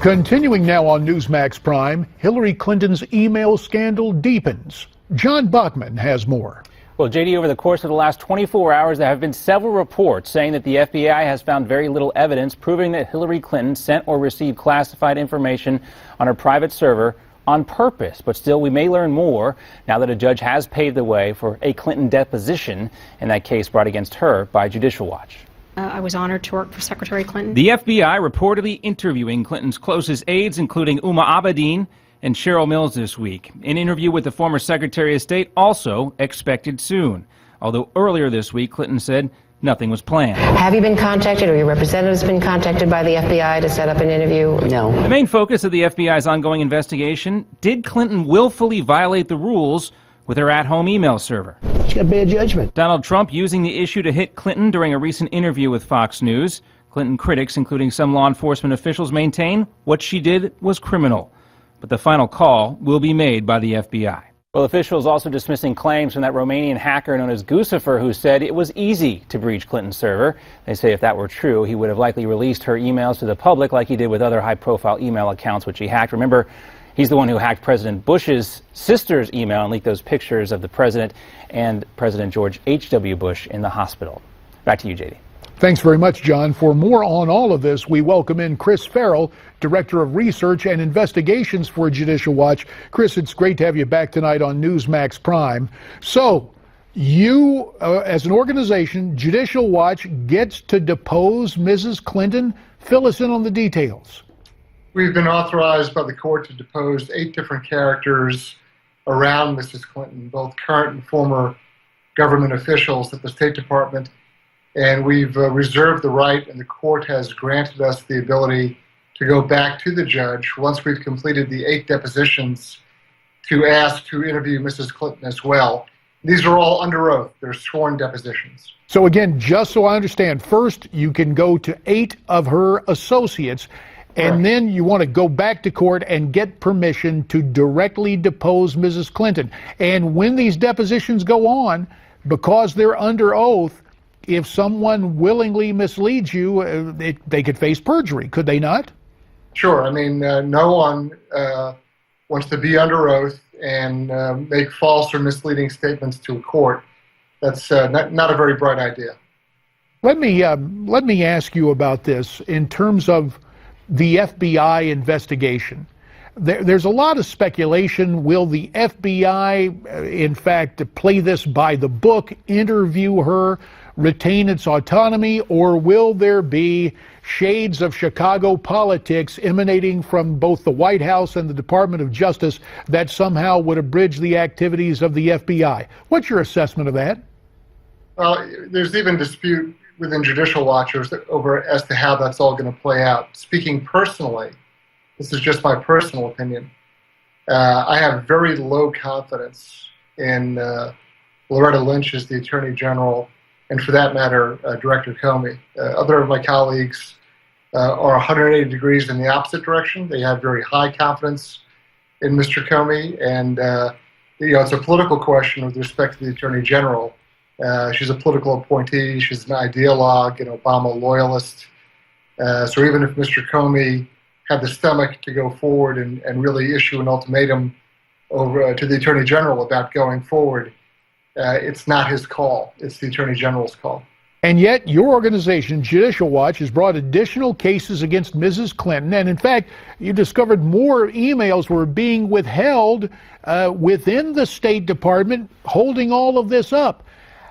Continuing now on Newsmax Prime, Hillary Clinton's email scandal deepens. John Bachman has more. Well, JD, over the course of the last 24 hours, there have been several reports saying that the FBI has found very little evidence proving that Hillary Clinton sent or received classified information on her private server on purpose. But still, we may learn more now that a judge has paved the way for a Clinton deposition in that case brought against her by Judicial Watch. I was honored to work for Secretary Clinton. The FBI reportedly interviewing Clinton's closest aides, including Uma Abedin and Cheryl Mills this week. An interview with the former Secretary of State also expected soon. Although earlier this week, Clinton said nothing was planned. Have you been contacted or your representatives been contacted by the FBI to set up an interview? No. The main focus of the FBI's ongoing investigation, did Clinton willfully violate the rules with her at-home email server? She's got bad judgment. Donald Trump using the issue to hit Clinton during a recent interview with Fox News. Clinton critics, including some law enforcement officials, maintain what she did was criminal. But the final call will be made by the FBI. Well, officials also dismissing claims from that Romanian hacker known as Guccifer, who said it was easy to breach Clinton's server. They say if that were true, he would have likely released her emails to the public like he did with other high-profile email accounts which he hacked. Remember, he's the one who hacked President Bush's sister's email and leaked those pictures of the president and President George H.W. Bush in the hospital. Back to you, JD. Thanks very much, John. For more on all of this, we welcome in Chris Farrell, Director of Research and Investigations for Judicial Watch. Chris, it's great to have you back tonight on Newsmax Prime. So, you, as an organization, Judicial Watch, gets to depose Mrs. Clinton. Fill us in on the details. We've been authorized by the court to depose 8 different characters around Mrs. Clinton, both current and former government officials at the State Department. And we've reserved the right, and the court has granted us the ability to go back to the judge once we've completed the 8 depositions to ask to interview Mrs. Clinton as well. These are all under oath. They're sworn depositions. So again, just so I understand, first you can go to 8 of her associates, and Correct. then you want to go back to court and get permission to directly depose Mrs. Clinton. And when these depositions go on, because they're under oath, if someone willingly misleads you, they could face perjury, could they not? Sure. I mean, no one wants to be under oath and make false or misleading statements to a court. That's not a very bright idea. Let me ask you about this in terms of the FBI investigation. There's a lot of speculation. Will the FBI, in fact, play this by the book, interview her, retain its autonomy, or will there be shades of Chicago politics emanating from both the White House and the Department of Justice that somehow would abridge the activities of the FBI? What's your assessment of that? Well, there's even dispute within judicial watchers over as to how that's all going to play out. Speaking personally, this is just my personal opinion, I have very low confidence in Loretta Lynch as the Attorney General, and for that matter, Director Comey. Other of my colleagues are 180 degrees in the opposite direction. They have very high confidence in Mr. Comey, and it's a political question with respect to the Attorney General. She's a political appointee. She's an ideologue, an Obama loyalist. So even if Mr. Comey had the stomach to go forward and really issue an ultimatum over to the Attorney General about going forward, it's not his call. It's the Attorney General's call. And yet your organization, Judicial Watch, has brought additional cases against Mrs. Clinton. And in fact, you discovered more emails were being withheld within the State Department, holding all of this up.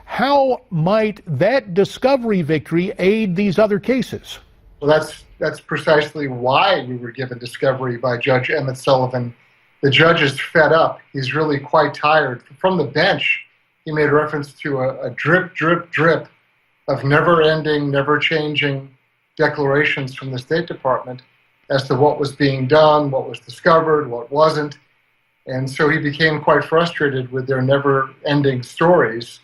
How might that discovery victory aid these other cases? Well, that's precisely why we were given discovery by Judge Emmett Sullivan. The judge is fed up. He's really quite tired. From the bench, he made reference to a drip, drip, drip of never-ending, never-changing declarations from the State Department as to what was being done, what was discovered, what wasn't. And so he became quite frustrated with their never-ending stories.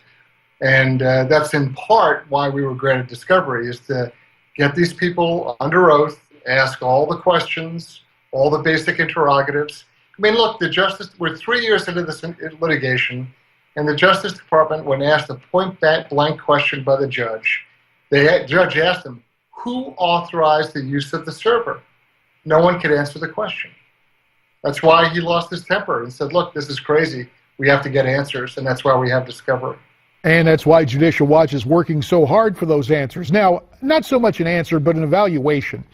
And that's in part why we were granted discovery, is to get these people under oath, ask all the questions, all the basic interrogatives. I mean, look, we're 3 years into this litigation, and the Justice Department, when asked a point-blank question by the judge, the judge asked him, who authorized the use of the server? no one could answer the question. That's why he lost his temper and said, look, this is crazy. We have to get answers, and that's why we have Discovery. And that's why Judicial Watch is working so hard for those answers. Now, not so much an answer, but an evaluation.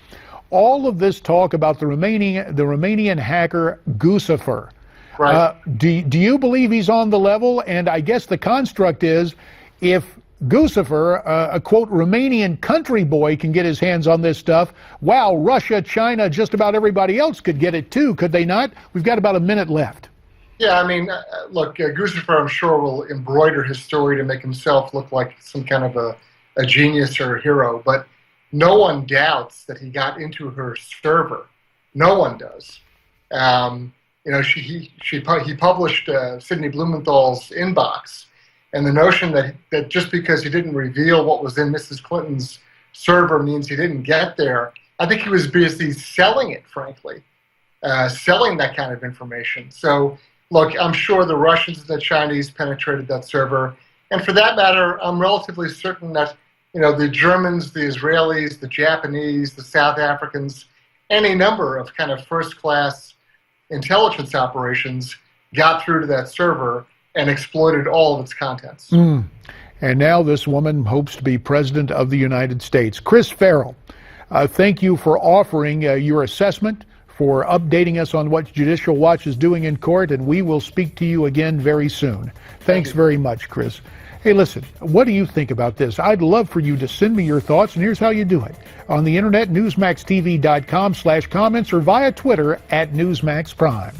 All of this talk about the Romanian hacker Guccifer. Right. Do you believe he's on the level? And I guess the construct is, if Guccifer, a quote Romanian country boy, can get his hands on this stuff, wow, Russia, China, just about everybody else could get it too, could they not? We've got about a minute left. Yeah, I mean, look, Guccifer, I'm sure, will embroider his story to make himself look like some kind of a genius or a hero, but no one doubts that he got into her server. No one does. You know, he published Sidney Blumenthal's inbox, and the notion that just because he didn't reveal what was in Mrs. Clinton's server means he didn't get there, I think he was busy selling it, frankly, selling that kind of information. So, look, I'm sure the Russians and the Chinese penetrated that server, and for that matter, I'm relatively certain that, you know, the Germans, the Israelis, the Japanese, the South Africans, any number of kind of first-class intelligence operations got through to that server and exploited all of its contents. And now this woman hopes to be president of the United States. Chris Farrell, thank you for offering your assessment, for updating us on what Judicial Watch is doing in court, and we will speak to you again very soon. Thanks very much, Chris. Hey, listen, what do you think about this? I'd love for you to send me your thoughts, and here's how you do it. On the internet, newsmaxtv.com/comments, or via Twitter @Newsmax Prime.